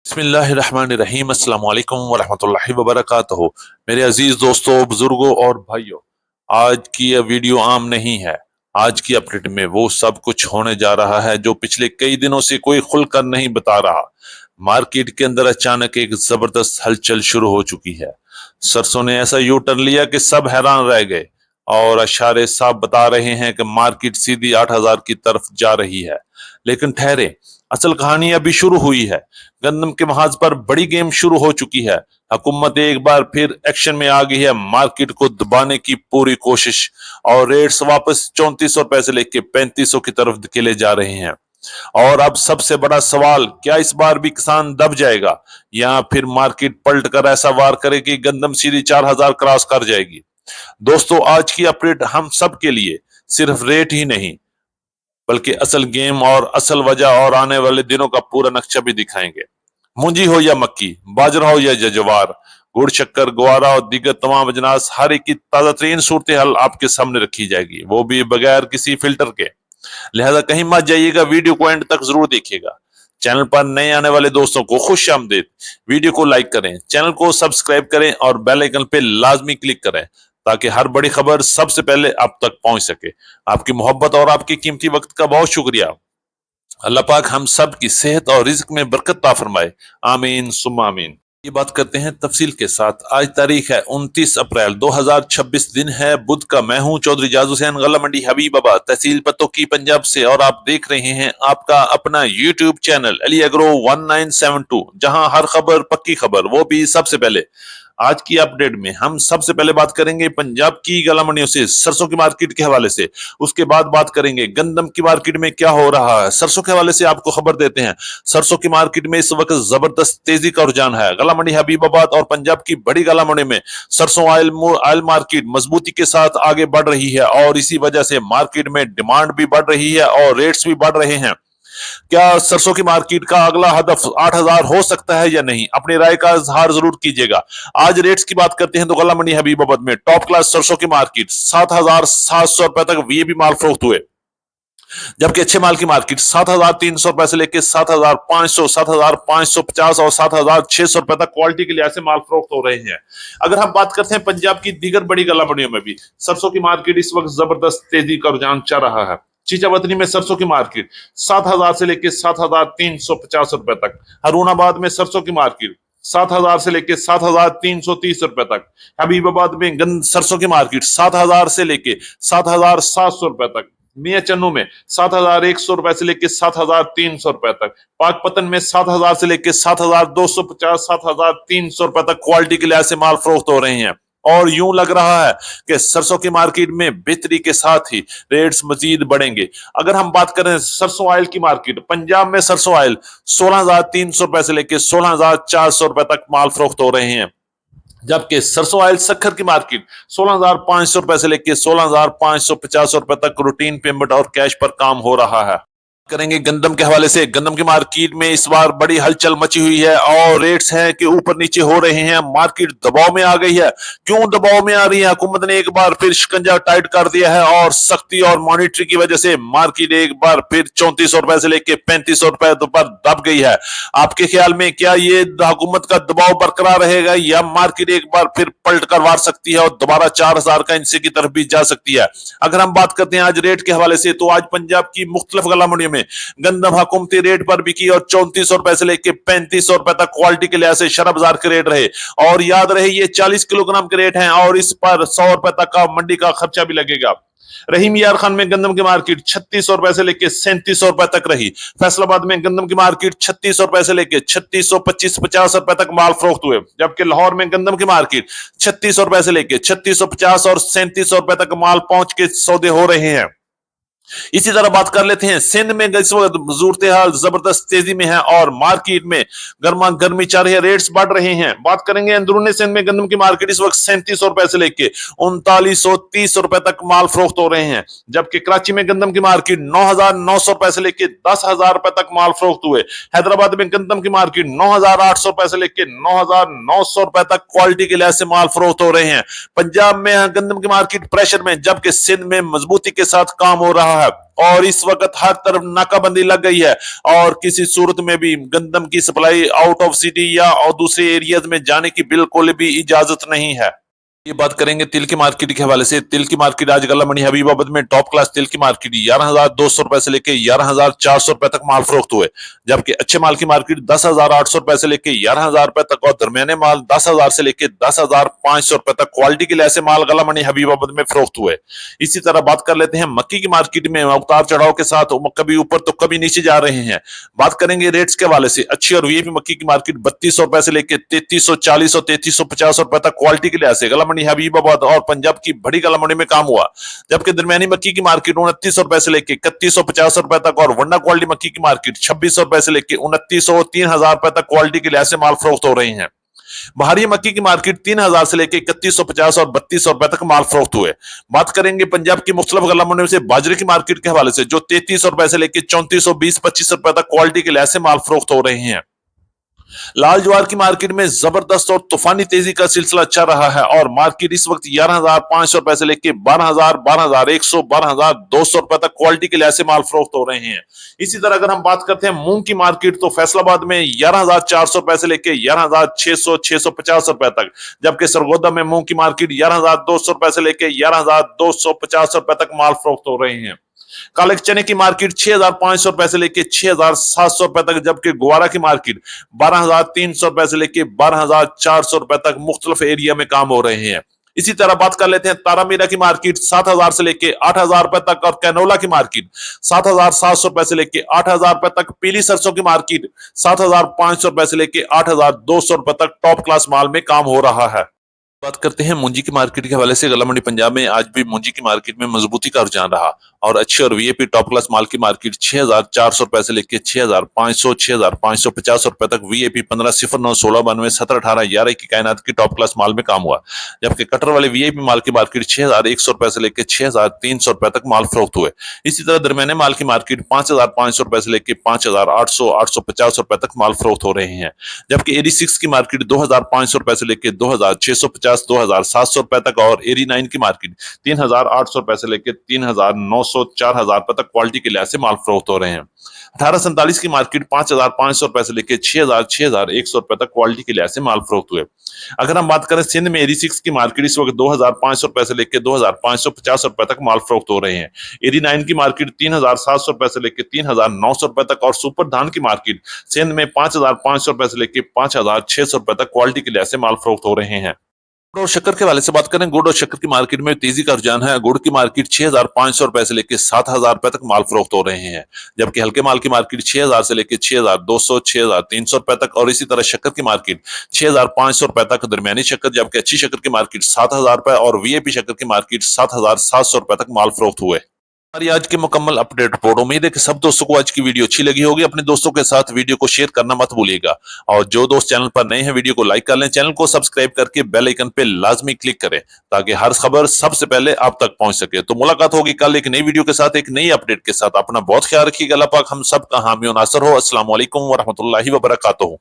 बिस्मिल्लाहिर्रहमानिर्रहीम अस्सलाम वालेकुम वरहमतुल्लाहि वबरकातुहू। मेरे अजीज दोस्तों, बुजुर्गों और भाइयों, आज की यह वीडियो आम नहीं है। आज की अपडेट में वो सब कुछ होने जा रहा है जो पिछले कई दिनों से कोई खुलकर नहीं बता रहा। मार्केट के अंदर अचानक एक जबरदस्त हलचल शुरू हो चुकी है। सरसों ने ऐसा यू टर्न लिया कि सब हैरान रह गए और इशारे साफ बता रहे हैं कि मार्केट सीधी 8,000 की तरफ जा रही है। लेकिन ठहरे, असल कहानी अभी शुरू हुई है। गंदम के महाज पर बड़ी गेम शुरू हो चुकी है। हुकूमत एक बार फिर एक्शन में आ गई है। मार्केट को दबाने की पूरी कोशिश और रेट्स वापस 3400 रुपए से लेके 3500 की तरफ धकेले जा रहे हैं। और अब सबसे बड़ा सवाल, क्या इस बार भी किसान दब जाएगा या फिर मार्केट पलट कर ऐसा वार करे कि गंदम सीधी 4,000 क्रॉस कर जाएगी। दोस्तों, आज की अपडेट हम सब के लिए सिर्फ रेट ही नहीं बल्कि असल गेम और असल वजह और आने वाले दिनों का पूरा नक्शा भी दिखाएंगे। मूंजी हो या मक्की, बाजरा हो या जज्वार, गुड़ शक्कर, ग्वारा और दीगर तमाम अजनास, हर एक की ताजा तरीन सूरत हाल आपके सामने रखी जाएगी, वो भी बगैर किसी फिल्टर के। लिहाजा कहीं मत जाइएगा, वीडियो को एंड तक जरूर देखिएगा। चैनल पर नए आने वाले दोस्तों को खुश आमदीद। वीडियो को लाइक करें, चैनल को सब्सक्राइब करें और बेल आइकन पे लाजमी क्लिक करें ताकि हर बड़ी खबर सबसे पहले आप तक पहुंच सके। आपकी मोहब्बत और आपके कीमती वक्त का बहुत शुक्रिया। अल्लाह पाक हम सब की सेहत और रिज्क में बरकत ता फरमाए। आमीन सुम्मा आमीन। ये बात करते हैं तफसील के साथ। आज तारीख है 29 अप्रैल 2026, दिन है बुध का। मैं हूं चौधरी जाज हुसैन, गला मंडी हबीबाबाद, तहसील पतोकी, पंजाब से, और आप देख रहे हैं आपका अपना यूट्यूब चैनल अली एग्रो 1972, जहां हर खबर पक्की खबर, वो भी सबसे पहले। आज की अपडेट में हम सबसे पहले बात करेंगे पंजाब की गला मंडियों से सरसों की मार्केट के हवाले से। उसके बाद बात करेंगे गंदम की मार्केट में क्या हो रहा है। सरसों के हवाले से आपको खबर देते हैं, सरसों की मार्केट में इस वक्त जबरदस्त तेजी का रुझान है। गला मंडी हबीबाबाद और पंजाब की बड़ी गला मंडी में सरसों ऑयल मार्केट मजबूती के साथ आगे बढ़ रही है और इसी वजह से मार्केट में डिमांड भी बढ़ रही है और रेट्स भी बढ़ रहे हैं। क्या सरसों की मार्केट का अगला हदफ 8,000 हो सकता है या नहीं? अपनी राय का इजहार जरूर कीजिएगा। आज रेट्स की बात करते हैं तो गला मंडी हबीबाबाद में टॉप क्लास सरसों की मार्केट 7,700 रुपए तक वीएपी माल फरोख्त हुए, जबकि अच्छे माल की मार्केट 7,300 रुपए से लेकर 7,500, 7,550 और 7,600 रुपए तक क्वालिटी के लिहाज से माल फरोख्त हो रहे हैं। अगर हम बात करते हैं पंजाब की दीगर बड़ी गला मंडियों में भी सरसों की मार्केट इस वक्त जबरदस्त तेजी का रुझान चल रहा है। चीचावतनी में सरसों की मार्केट 7,000 से लेकर 7,350 रुपए तक, हरुणाबाद में सरसों की मार्केट 7,000 से लेकर 7,330 रुपए तक, हबीबाबाद में गंद सरसों की मार्केट 7,000 से लेकर 7,700 रुपए तक, मियां चन्नू में 7,100 रुपए से लेकर 7,300 रुपए तक, पाकपतन में 7,000 से लेकर 7,250, 7,300 रुपए तक क्वालिटी के लिहाज से माल फरोख्त हो रहे हैं। और यूं लग रहा है कि सरसों की मार्केट में बेहतरी के साथ ही रेट्स मजीद बढ़ेंगे। अगर हम बात करें सरसों ऑयल की मार्केट, पंजाब में सरसों ऑयल 16,300 रुपए से लेकर 16,400 रुपए तक माल फरोख्त हो रहे हैं, जबकि सरसों ऑयल शक्कर की मार्केट 16,500 रुपए से लेकर 16,550 रुपए तक रूटीन पेमेंट और कैश पर काम हो रहा है। करेंगे गंदम के हवाले से। गंदम की मार्केट में इस बार बड़ी हलचल मची हुई है और रेट्स हैं कि ऊपर नीचे हो रहे हैं। मार्केट दबाव में आ गई है। क्यों दबाव में आ रही है? हुकूमत ने एक बार फिर शिकंजा टाइट कर दिया है और सख्ती और मॉनिटरी की वजह से मार्केट एक बार फिर 3400 रुपए से लेकर 3500 रुपए पर दब गई है। आपके ख्याल में क्या ये हुकूमत का दबाव बरकरार रहेगा या मार्केट एक बार फिर पलट कर वार सकती है और दोबारा 4,000 का इंचे की तरफ भी जा सकती है? अगर हम बात करते हैं आज रेट के हवाले से, तो आज पंजाब की मुख्तलिफ गला मंडियों में गंदम हुकूमती रेट पर बिकी और 3400 रुपए से लेकर 3500 रुपए तक क्वालिटी के लिहाज से शरह बाजार के रेट रहे। और याद रहे ये 40 किलोग्राम के रेट हैं और इस पर 100 रुपए तक का मंडी का खर्चा भी लगेगा। रहीम यार खान में गंदम की मार्केट 3600 रुपए से लेकर 3700 रुपए तक रही। फैसलाबाद में गंदम की मार्केट 3600 रुपए से लेकर 3625-50 रुपए तक माल फरोख्त हुए, जबकि लाहौर में गंदम की मार्केट 3600 रुपए से लेकर 3650 और 3700 रुपए तक माल पहुंच के सौदे हो रहे हैं। इसी तरह बात कर लेते हैं सिंध में। इस वक्त सूरत हाल जबरदस्त तेजी में है और मार्केट में गर्मा गर्मी चल रही है, रेट्स बढ़ रहे हैं। बात करेंगे अंदरूनी सिंध में गंदम की मार्केट इस वक्त 3700 रुपए से लेके 3930 रुपए तक माल फरोख्त हो रहे हैं, जबकि कराची में गंदम की मार्केट 9,900 रुपए से लेके 10,000 रुपए तक माल फरोख्त हुए। हैदराबाद में गंदम की मार्केट 9,800 रुपए से लेके 9,900 रुपए तक क्वालिटी के लिहाज से माल फरोख्त हो रहे हैं। पंजाब में गंदम की मार्केट प्रेशर में, जबकि सिंध में मजबूती के साथ काम हो रहा है। है और इस वक्त हर तरफ नाकाबंदी लग गई है और किसी सूरत में भी गंदम की सप्लाई आउट ऑफ सिटी या और दूसरे एरियाज में जाने की बिल्कुल भी इजाजत नहीं है। ये बात करेंगे तिल की मार्केट के हवाले से। तिल की मार्केट आज गला मंडी हबीबाबाद में टॉप क्लास तिल की मार्केट 11,200 रुपए से लेके 11,400 रुपए तक माल फरोख्त हुए, जबकि अच्छे माल की मार्केट 10,800 रुपए से लेके 11,000 रुपए तक और दरमियाने माल 10,000 से लेके 10,500 रुपए तक क्वालिटी के लिहाज से माल गला मंडी हबीबाबाद में फरोख्त हुए। इसी तरह बात कर लेते हैं मक्की की मार्केट में उतार चढ़ाव के साथ कभी ऊपर तो कभी नीचे जा रहे हैं। बात करेंगे रेट्स के हवाले से। अच्छी और वीआईपी मक्की की मार्केट 3200 रुपए से लेके 3340 और 3350 रुपए तक क्वालिटी के लिहाज से गला मंडी हबीबाबाद और पंजाब की बड़ी गला मंडी में काम हुआ, जबकि दरमियानी मक्की की मार्केट 2900 रुपए से लेके 3150 रुपए तक और वंडा क्वालिटी मक्की की मार्केट 2600 रुपए से लेके 2900 3000 रुपए तक क्वालिटी के लिहाज से माल फरोख्त हो रही है। बहारी मक्की की मार्केट 3000 से लेके 3150 और 3200 रुपए तक माल फरोख्त हुए। बात करेंगे पंजाब की मुख्तलिफ गला मंडियों से बाजरे की मार्केट के हवाले से, जो 3300 रुपए से लेके 3420-25 रुपए तक क्वालिटी के लिहाज से माल फरोख्त हो रहे हैं। लाल ज्वार की मार्केट में जबरदस्त और तूफानी तेजी का सिलसिला चल रहा है और मार्केट इस वक्त 11,500 रुपए से लेके 12,000, 12,100, 12,200 रुपए तक क्वालिटी के लिहाज से माल फरोख्त हो रहे हैं। इसी तरह अगर हम बात करते हैं मूंग की मार्केट, तो फैसलाबाद में 11,400 रुपए से लेके 11,600, 650 रुपए तक, जबकि सरगोदा में मूंग की मार्केट 11,200 रुपए से लेके 11,250 रुपए तक माल फरोख्त हो रहे हैं। काले चने की मार्केट 6,500 रुपए से लेके 6,700 रुपए तक, जबकि गुवारा की मार्केट 12,300 रुपए से लेके 12,400 रुपए तक मुख्तलिफ एरिया में काम हो रहे हैं। इसी तरह बात कर लेते हैं तारा मीरा की मार्केट 7,000 से लेके 8,000 रुपए तक और कैनोला की मार्केट 7,700 रुपए से लेके 8,000 रुपए तक। पीली सरसों की मार्केट 7,500 रुपए से लेके 8,200 रुपए तक टॉप क्लास माल में काम हो रहा है। बात करते हैं मुंजी की मार्केट के हवाले से। गला मंडी पंजाब में आज भी मुंजी की मार्केट में मजबूती का रुझान रहा और अच्छे और वीआईपी टॉप क्लास माल की मार्केट 6,400 रुपए से लेके 6,500, 6,550 रुपए तक। वीआईपी 1509, 1692, 1718, 11 की कायनात की टॉप क्लास माल में काम हुआ, जबकि कटर वाले वीआईपी माल की मार्केट 6,100 रुपए से लेके 6,300 रुपए तक माल फरोख्त हुए। इसी तरह दरमियाने माल की मार्केट 5,500 रुपए से लेके 5,800, 850 रुपए तक माल फरोख्त हो रहे हैं, जबकि एरी 6 की मार्केट 2,500 रुपए से लेके 2,650, 2,700 रुपए तक और एरी 9 की मार्केट 3,800 रुपए से लेके 3,900, 4,000 रुपए तक क्वालिटी के लिहाज से माल फरोख्त हो रहे हैं। 1847 की मार्केट 5,500 रुपए से लेके 6,000, 6,100 रुपए तक क्वालिटी के लिहाज से माल फरोख्त हुए। अगर हम बात करें सिंध में एरी 6 की मार्केट इस वक्त 2,500 रुपए से लेके 2,550 रुपए तक माल फरोख्त हो रहे हैं। एरी 9 की मार्केट 3,700 रुपए से लेके 3,900 रुपए तक और सुपर धान की मार्केट सिंध में 5,500 रुपए से लेके 5,600 रुपए तक क्वालिटी के लिहाज से माल फरोख्त हो रहे हैं। गुड़ और शक्कर के वाले से बात करें। गुड़ और शक्कर की मार्केट में तेजी का रुझान है। गुड़ की मार्केट 6,500 रुपए से लेके 7,000 रुपए तक माल फरोख्त हो रहे हैं, जबकि हल्के माल की मार्केट 6,000 से लेके 6,200, 6,300 रुपए तक और इसी तरह शक्कर की मार्केट 6,500 रुपए तक दरमियानी शक्कर, जबकि अच्छी शक्कर की मार्केट 7,000 रुपए और वीआईपी शक्कर की मार्केट 7,700 रुपए तक माल फरोख्त हुए। हमारी आज की मुकम्मल अपडेट रिपोर्ट। उम्मीद है कि सब दोस्तों को आज की वीडियो अच्छी लगी होगी। अपने दोस्तों के साथ वीडियो को शेयर करना मत भूलिएगा और जो दोस्त चैनल पर नए हैं वीडियो को लाइक कर लें, चैनल को सब्सक्राइब करके बेल आइकन पे लाजमी क्लिक करें ताकि हर खबर सबसे पहले आप तक पहुंच सके। तो मुलाकात होगी कल एक नई वीडियो के साथ, एक नई अपडेट के साथ। अपना बहुत ख्याल रखिएगा। अल्लाह पाक हम सब का हामी और नासर हो। अस्सलाम वालेकुम व रहमतुल्लाहि व बरकातहू।